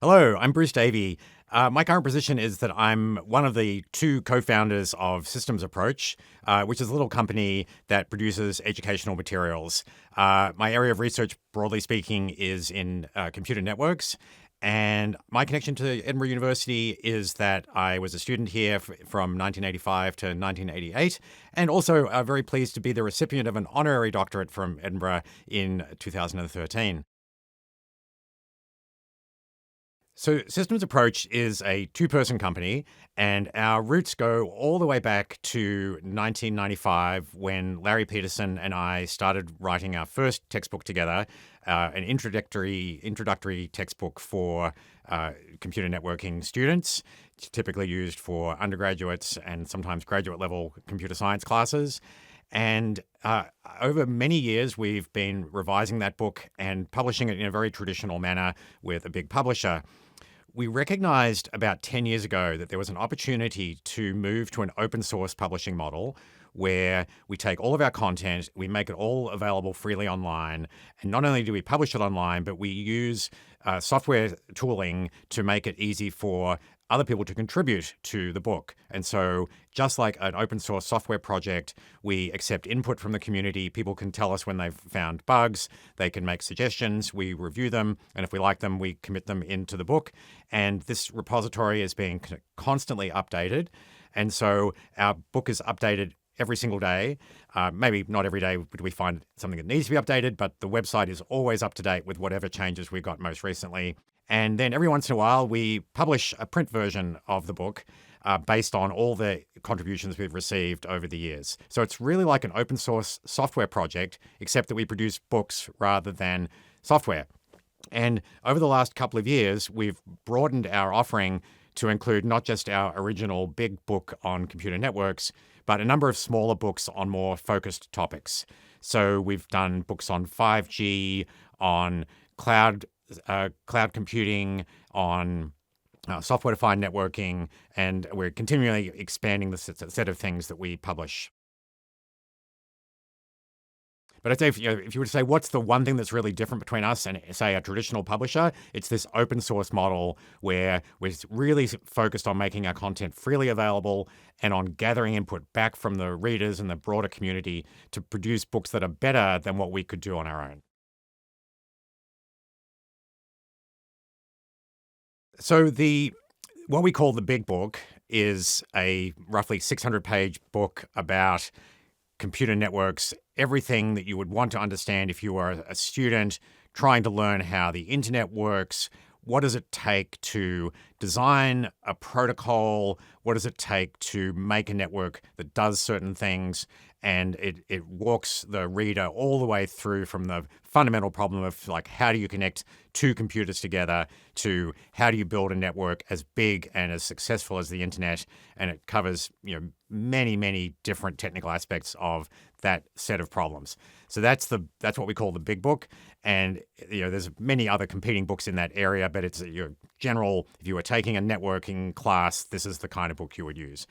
Hello, I'm Bruce Davie. My current position is that I'm one of the two co-founders of Systems Approach, which is a little company that produces educational materials. My area of research, broadly speaking, is in computer networks. And my connection to Edinburgh University is that I was a student here from 1985 to 1988, and also very pleased to be the recipient of an honorary doctorate from Edinburgh in 2013. So, Systems Approach is a two-person company, and our roots go all the way back to 1995 when Larry Peterson and I started writing our first textbook together, an introductory textbook for computer networking students, typically used for undergraduates and sometimes graduate level computer science classes. And over many years, we've been revising that book and publishing it in a very traditional manner with a big publisher. We recognized about 10 years ago that there was an opportunity to move to an open source publishing model where we take all of our content, we make it all available freely online. And not only do we publish it online, but we use software tooling to make it easy for other people to contribute to the book. And so just like an open source software project, we accept input from the community. People can tell us when they've found bugs. They can make suggestions. We review them. And if we like them, we commit them into the book. And this repository is being constantly updated. And so our book is updated every single day. Maybe not every day do we find something that needs to be updated, but the website is always up to date with whatever changes we got most recently. And then every once in a while, we publish a print version of the book based on all the contributions we've received over the years. So it's really like an open source software project, except that we produce books rather than software. And over the last couple of years, we've broadened our offering to include not just our original big book on computer networks, but a number of smaller books on more focused topics. So we've done books on 5G, on cloud computing, on software-defined networking, and we're continually expanding the set of things that we publish. But I'd say if you were to say what's the one thing that's really different between us and, say, a traditional publisher, it's this open source model where we're really focused on making our content freely available and on gathering input back from the readers and the broader community to produce books that are better than what we could do on our own. So what we call the big book is a roughly 600-page book about computer networks, everything that you would want to understand if you were a student trying to learn how the internet works. What does it take to design a protocol? What does it take to make a network that does certain things? And it walks the reader all the way through from the fundamental problem of like, how do you connect two computers together to how do you build a network as big and as successful as the internet? And it covers, many, many different technical aspects of that set of problems. So that's what we call the big book. And there's many other competing books in that area, but it's your general. If you were taking a networking class, this is the kind of book you would use.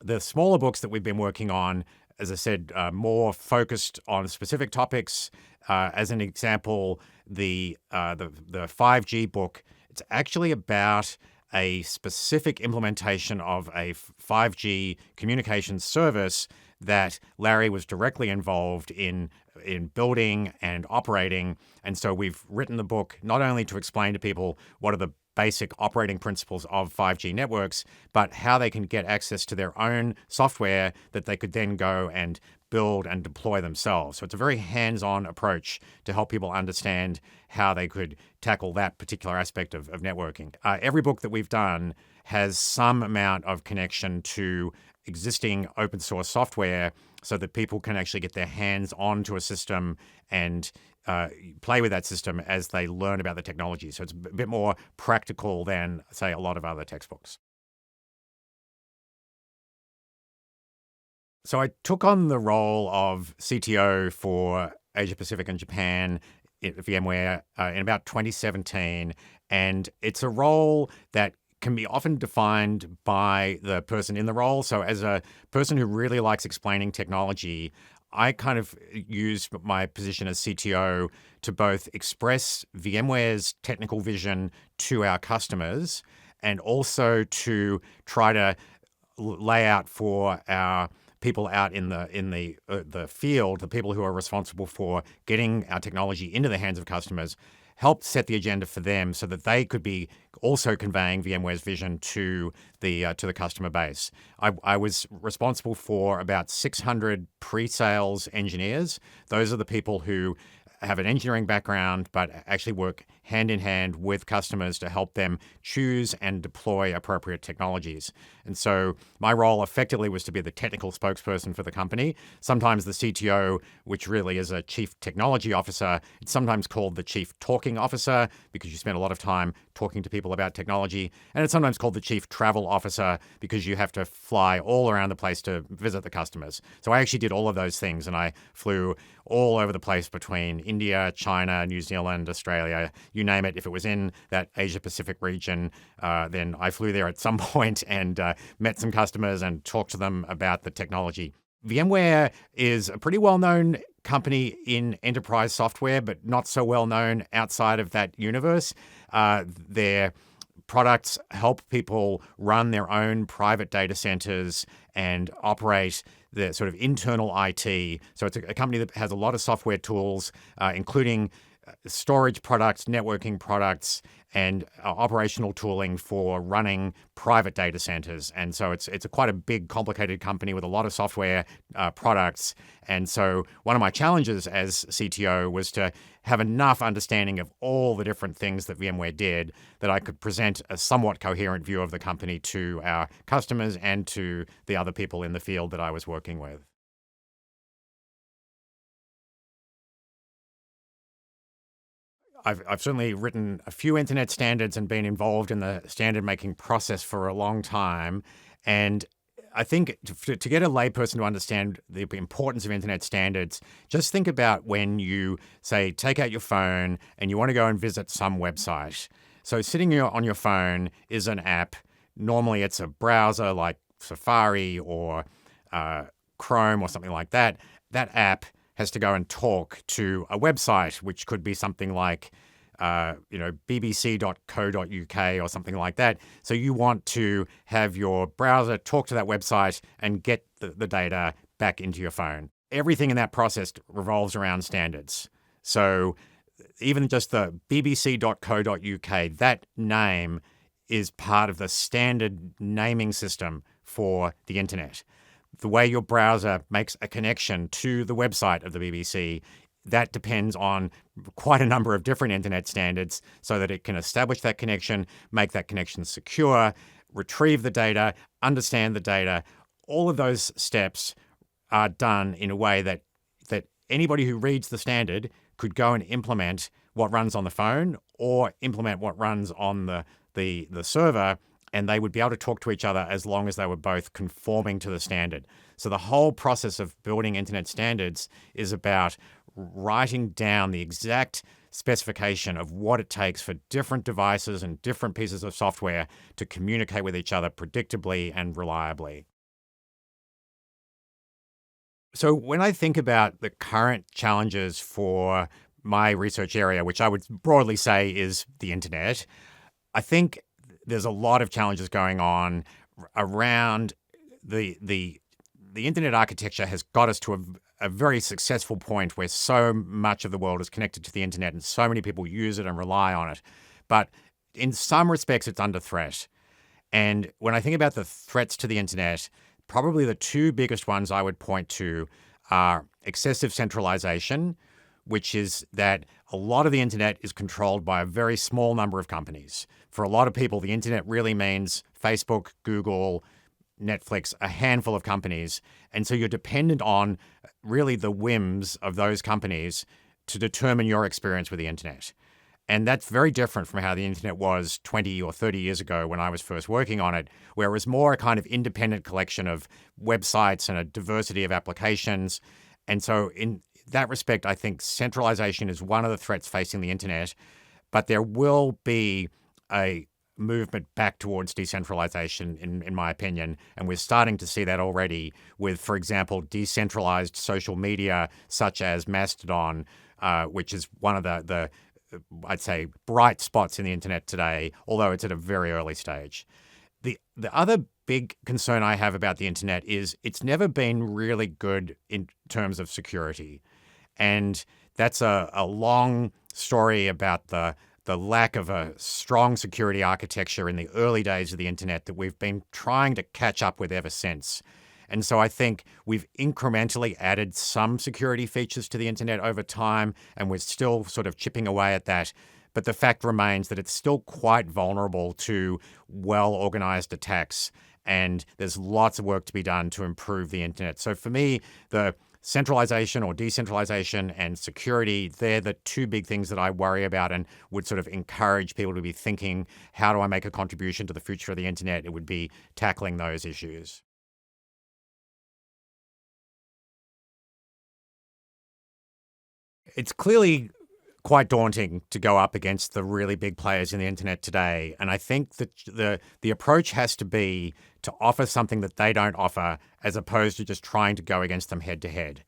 The smaller books that we've been working on, as I said, more focused on specific topics. As an example, the 5G book, it's actually about a specific implementation of a 5G communications service that Larry was directly involved in building and operating. And so we've written the book not only to explain to people what are the basic operating principles of 5G networks, but how they can get access to their own software that they could then go and build and deploy themselves. So it's a very hands-on approach to help people understand how they could tackle that particular aspect of networking. Every book that we've done has some amount of connection to existing open source software so that people can actually get their hands onto a system and play with that system as they learn about the technology. So it's a bit more practical than, say, a lot of other textbooks. So I took on the role of CTO for Asia Pacific and Japan at VMware in about 2017. And it's a role that can be often defined by the person in the role. So as a person who really likes explaining technology, I kind of use my position as CTO to both express VMware's technical vision to our customers and also to try to lay out for our people out in the field, the people who are responsible for getting our technology into the hands of customers, help set the agenda for them so that they could be also conveying VMware's vision to the customer base. I was responsible for about 600 pre-sales engineers. Those are the people who have an engineering background, but actually work hand in hand with customers to help them choose and deploy appropriate technologies. And so my role effectively was to be the technical spokesperson for the company. Sometimes the CTO, which really is a chief technology officer, it's sometimes called the chief talking officer because you spend a lot of time talking to people about technology. And it's sometimes called the chief travel officer because you have to fly all around the place to visit the customers. So I actually did all of those things, and I flew all over the place between India, China, New Zealand, Australia, you name it. If it was in that Asia-Pacific region, then I flew there at some point and met some customers and talked to them about the technology. VMware is a pretty well-known company in enterprise software, but not so well-known outside of that universe. Their products help people run their own private data centers and operate the sort of internal IT. So it's a company that has a lot of software tools, including storage products, networking products, and operational tooling for running private data centers. And so it's quite a big, complicated company with a lot of software products. And so one of my challenges as CTO was to have enough understanding of all the different things that VMware did that I could present a somewhat coherent view of the company to our customers and to the other people in the field that I was working with. I've certainly written a few internet standards and been involved in the standard making process for a long time. And I think to get a layperson to understand the importance of internet standards, just think about when you, say, take out your phone and you want to go and visit some website. So sitting on your phone is an app. Normally it's a browser like Safari or Chrome or something like that. That app has to go and talk to a website, which could be something like, bbc.co.uk or something like that. So you want to have your browser talk to that website and get the data back into your phone. Everything in that process revolves around standards. So even just the bbc.co.uk, that name is part of the standard naming system for the internet. The way your browser makes a connection to the website of the BBC, that depends on quite a number of different internet standards so that it can establish that connection, make that connection secure, retrieve the data, understand the data. All of those steps are done in a way that anybody who reads the standard could go and implement what runs on the phone or implement what runs on the server, and they would be able to talk to each other as long as they were both conforming to the standard. So the whole process of building internet standards is about writing down the exact specification of what it takes for different devices and different pieces of software to communicate with each other predictably and reliably. So when I think about the current challenges for my research area, which I would broadly say is the internet, I think there's a lot of challenges going on around the internet architecture has got us to a very successful point where so much of the world is connected to the internet and so many people use it and rely on it. But in some respects, it's under threat. And when I think about the threats to the internet, probably the two biggest ones I would point to are excessive centralization, which is that a lot of the internet is controlled by a very small number of companies. For a lot of people, the internet really means Facebook, Google, Netflix, a handful of companies. And so you're dependent on really the whims of those companies to determine your experience with the internet. And that's very different from how the internet was 20 or 30 years ago when I was first working on it, where it was more a kind of independent collection of websites and a diversity of applications. And so in that respect, I think centralization is one of the threats facing the internet, but there will be a movement back towards decentralization, in my opinion. And we're starting to see that already with, for example, decentralized social media such as Mastodon, which is one of the I'd say, bright spots in the internet today, although it's at a very early stage. The other big concern I have about the internet is it's never been really good in terms of security. And that's a long story about the lack of a strong security architecture in the early days of the internet that we've been trying to catch up with ever since. And so I think we've incrementally added some security features to the internet over time, and we're still sort of chipping away at that. But the fact remains that it's still quite vulnerable to well-organized attacks, and there's lots of work to be done to improve the internet. So for me, the centralization or decentralization and security, they're the two big things that I worry about and would sort of encourage people to be thinking, how do I make a contribution to the future of the internet? It would be tackling those issues. It's clearly quite daunting to go up against the really big players in the internet today. And I think that the approach has to be to offer something that they don't offer as opposed to just trying to go against them head to head.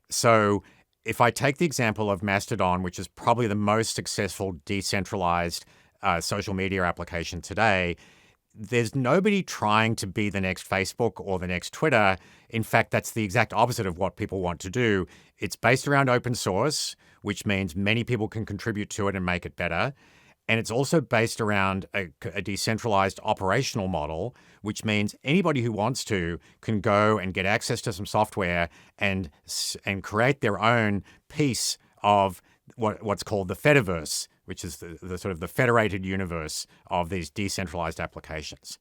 So if I take the example of Mastodon, which is probably the most successful decentralized social media application today, there's nobody trying to be the next Facebook or the next Twitter. In fact, that's the exact opposite of what people want to do. It's based around open source, which means many people can contribute to it and make it better. And it's also based around a decentralized operational model, which means anybody who wants to can go and get access to some software and create their own piece of what's called the Fediverse, which is the sort of the federated universe of these decentralized applications.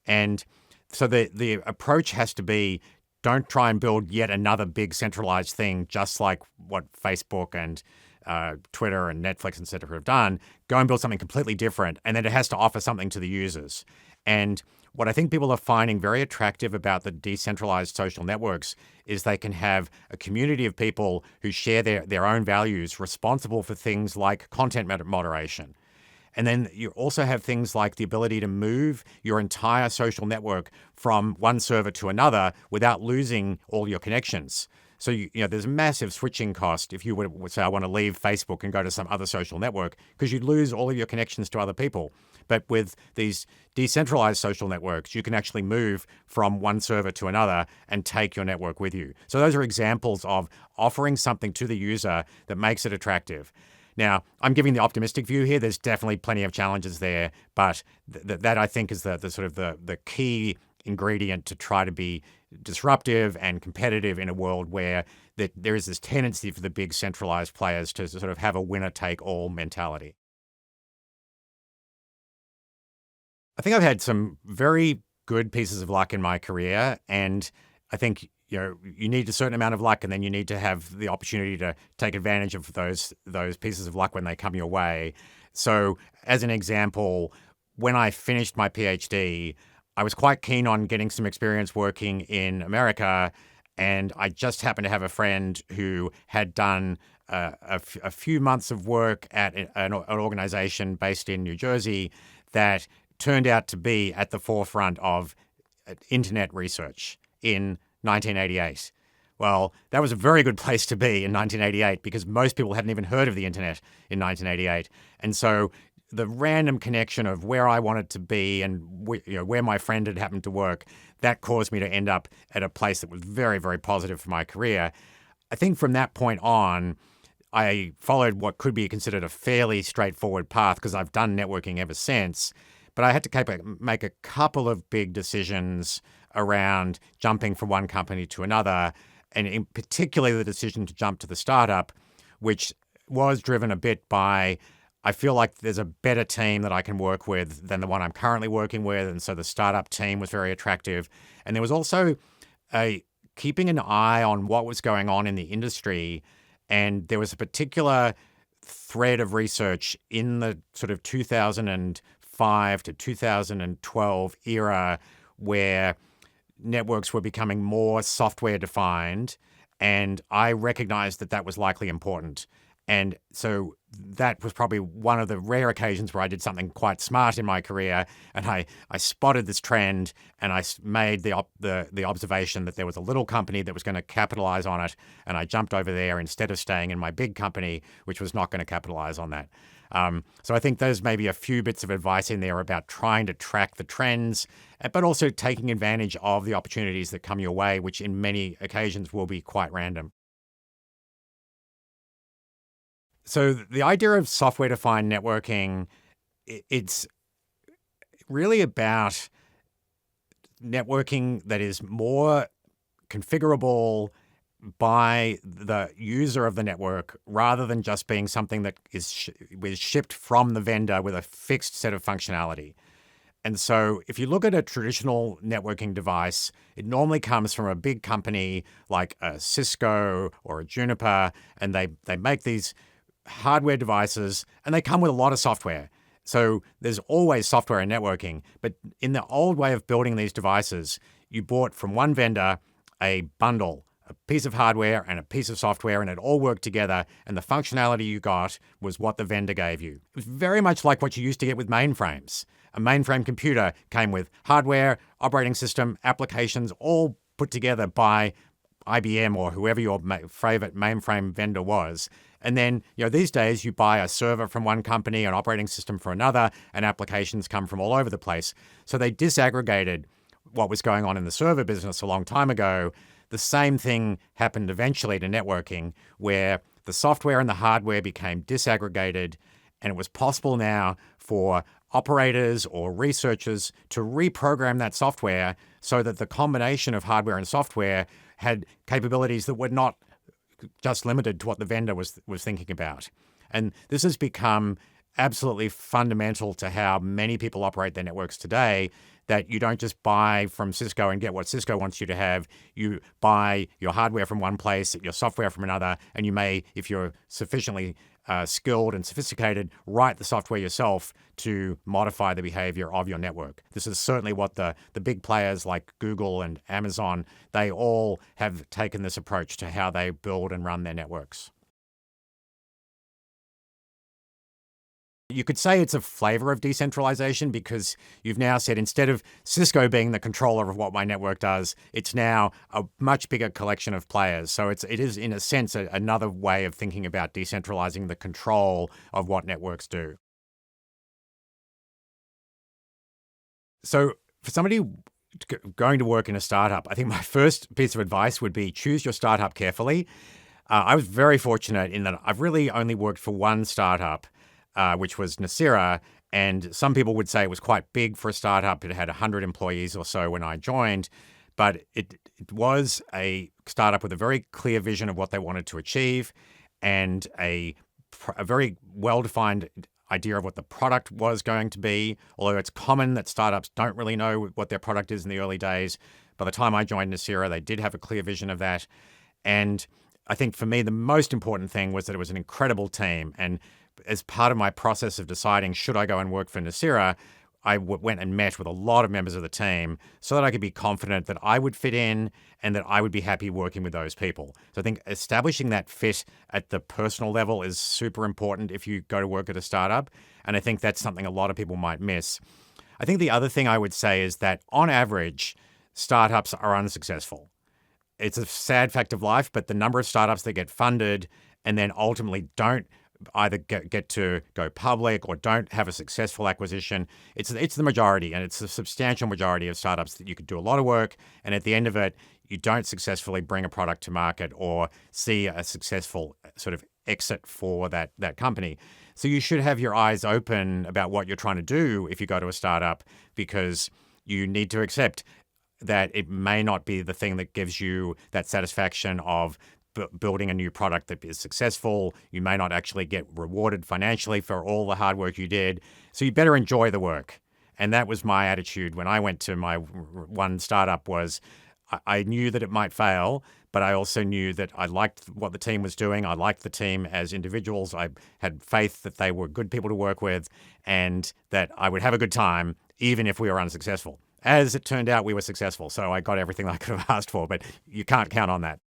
And so the approach has to be, don't try and build yet another big centralized thing, just like what Facebook and Twitter and Netflix, et cetera, have done. Go and build something completely different, and then it has to offer something to the users. And what I think people are finding very attractive about the decentralized social networks is they can have a community of people who share their own values, responsible for things like content moderation. And then you also have things like the ability to move your entire social network from one server to another without losing all your connections. So, there's a massive switching cost if you would say, I want to leave Facebook and go to some other social network, because you'd lose all of your connections to other people. But with these decentralized social networks, you can actually move from one server to another and take your network with you. So those are examples of offering something to the user that makes it attractive. Now, I'm giving the optimistic view here. There's definitely plenty of challenges there, but that I think is the sort of the key ingredient to try to be disruptive and competitive in a world where there is this tendency for the big centralized players to sort of have a winner-take-all mentality. I think I've had some very good pieces of luck in my career, and I think you need a certain amount of luck, and then you need to have the opportunity to take advantage of those pieces of luck when they come your way. So, as an example, when I finished my PhD, I was quite keen on getting some experience working in America, and I just happened to have a friend who had done a few months of work at an organization based in New Jersey that turned out to be at the forefront of internet research in 1988. Well, that was a very good place to be in 1988 because most people hadn't even heard of the internet in 1988. And so the random connection of where I wanted to be and where my friend had happened to work, that caused me to end up at a place that was very, very positive for my career. I think from that point on, I followed what could be considered a fairly straightforward path because I've done networking ever since. But I had to make a couple of big decisions around jumping from one company to another, and in particular the decision to jump to the startup, which was driven a bit by, I feel like there's a better team that I can work with than the one I'm currently working with, and so the startup team was very attractive. And there was also keeping an eye on what was going on in the industry, and there was a particular thread of research in the sort of 2005 to 2012 era where networks were becoming more software defined, and I recognized that was likely important. And so that was probably one of the rare occasions where I did something quite smart in my career, and I spotted this trend, and I made the observation that there was a little company that was going to capitalize on it, and I jumped over there instead of staying in my big company, which was not going to capitalize on that. So I think there's maybe a few bits of advice in there about trying to track the trends, but also taking advantage of the opportunities that come your way, which in many occasions will be quite random. So the idea of software-defined networking, it's really about networking that is more configurable by the user of the network rather than just being something that is shipped from the vendor with a fixed set of functionality. And so if you look at a traditional networking device, it normally comes from a big company like a Cisco or a Juniper, and they make these hardware devices, and they come with a lot of software. So there's always software in networking. But in the old way of building these devices, you bought from one vendor a bundle, a piece of hardware and a piece of software, and it all worked together. And the functionality you got was what the vendor gave you. It was very much like what you used to get with mainframes. A mainframe computer came with hardware, operating system, applications, all put together by IBM or whoever your favorite mainframe vendor was. And then, these days you buy a server from one company, an operating system for another, and applications come from all over the place. So they disaggregated what was going on in the server business a long time ago. The same thing happened eventually to networking, where the software and the hardware became disaggregated, and it was possible now for operators or researchers to reprogram that software so that the combination of hardware and software had capabilities that were not just limited to what the vendor was thinking about. And this has become absolutely fundamental to how many people operate their networks today, that you don't just buy from Cisco and get what Cisco wants you to have. You buy your hardware from one place, your software from another, and you may, if you're sufficiently skilled and sophisticated, write the software yourself to modify the behavior of your network. This is certainly what the big players like Google and Amazon, they all have taken this approach to how they build and run their networks. You could say it's a flavor of decentralization because you've now said instead of Cisco being the controller of what my network does, it's now a much bigger collection of players. So it is, in a sense, another way of thinking about decentralizing the control of what networks do. So for somebody going to work in a startup, I think my first piece of advice would be choose your startup carefully. I was very fortunate in that I've really only worked for one startup, which was Nicira. And some people would say it was quite big for a startup. It had 100 employees or so when I joined. But it was a startup with a very clear vision of what they wanted to achieve and a very well-defined idea of what the product was going to be. Although it's common that startups don't really know what their product is in the early days. By the time I joined Nicira, they did have a clear vision of that. And I think for me, the most important thing was that it was an incredible team. And as part of my process of deciding should I go and work for Nicira, I went and met with a lot of members of the team so that I could be confident that I would fit in and that I would be happy working with those people. So I think establishing that fit at the personal level is super important if you go to work at a startup. And I think that's something a lot of people might miss. I think the other thing I would say is that on average, startups are unsuccessful. It's a sad fact of life, but the number of startups that get funded and then ultimately don't either get to go public or don't have a successful acquisition, it's the majority, and it's a substantial majority of startups that you could do a lot of work, and at the end of it, you don't successfully bring a product to market or see a successful sort of exit for that company. So you should have your eyes open about what you're trying to do if you go to a startup, because you need to accept that it may not be the thing that gives you that satisfaction of building a new product that is successful. You may not actually get rewarded financially for all the hard work you did. So you better enjoy the work. And that was my attitude when I went to my one startup. Was I knew that it might fail, but I also knew that I liked what the team was doing. I liked the team as individuals. I had faith that they were good people to work with and that I would have a good time even if we were unsuccessful. As it turned out, we were successful. So I got everything I could have asked for, but you can't count on that.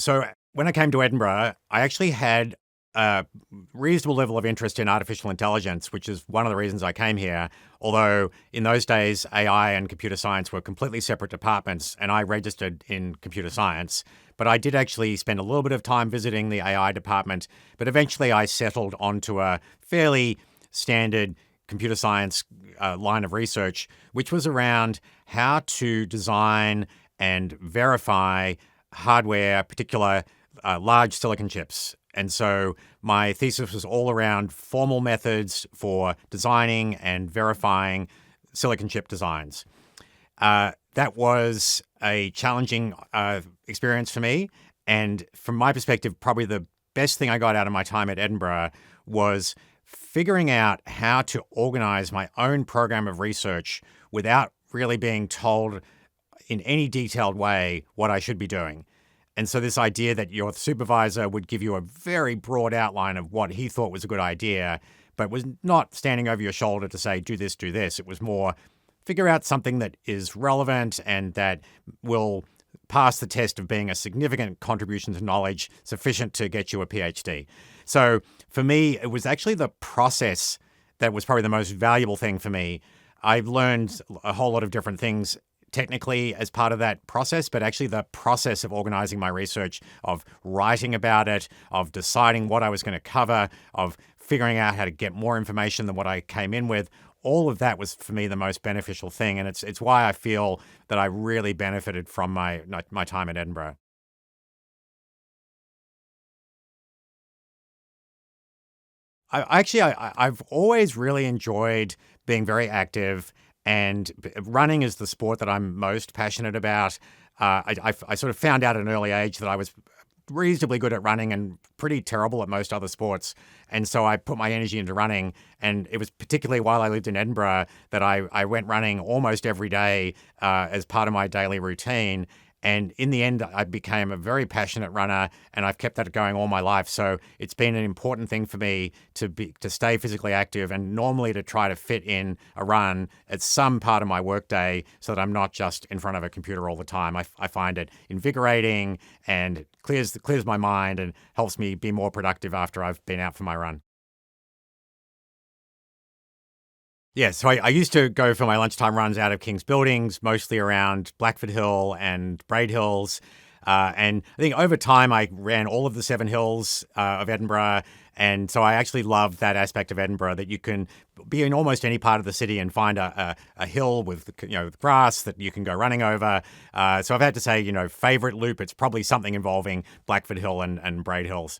So when I came to Edinburgh, I actually had a reasonable level of interest in artificial intelligence, which is one of the reasons I came here. Although in those days, AI and computer science were completely separate departments, and I registered in computer science. But I did actually spend a little bit of time visiting the AI department, but eventually I settled onto a fairly standard computer science line of research, which was around how to design and verify hardware, particular large silicon chips. And so my thesis was all around formal methods for designing and verifying silicon chip designs. That was a challenging experience for me. And from my perspective, probably the best thing I got out of my time at Edinburgh was figuring out how to organize my own program of research without really being told in any detailed way what I should be doing. And so this idea that your supervisor would give you a very broad outline of what he thought was a good idea, but was not standing over your shoulder to say, do this, do this. It was more figure out something that is relevant and that will pass the test of being a significant contribution to knowledge sufficient to get you a PhD. So for me, it was actually the process that was probably the most valuable thing for me. I've learned a whole lot of different things technically as part of that process, but actually the process of organizing my research, of writing about it, of deciding what I was going to cover, of figuring out how to get more information than what I came in with, all of that was for me the most beneficial thing. And it's why I feel that I really benefited from my time in Edinburgh. I've always really enjoyed being very active, and running is the sport that I'm most passionate about. I sort of found out at an early age that I was reasonably good at running and pretty terrible at most other sports. And so I put my energy into running. And it was particularly while I lived in Edinburgh that I went running almost every day as part of my daily routine. And in the end, I became a very passionate runner, and I've kept that going all my life. So it's been an important thing for me to stay physically active, and normally to try to fit in a run at some part of my workday so that I'm not just in front of a computer all the time. I find it invigorating and clears my mind and helps me be more productive after I've been out for my run. Yeah, so I used to go for my lunchtime runs out of King's Buildings, mostly around Blackford Hill and Braid Hills. And I think over time I ran all of the seven hills of Edinburgh. And so I actually love that aspect of Edinburgh, that you can be in almost any part of the city and find a hill with grass that you can go running over. So I've had to say, favorite loop, it's probably something involving Blackford Hill and Braid Hills.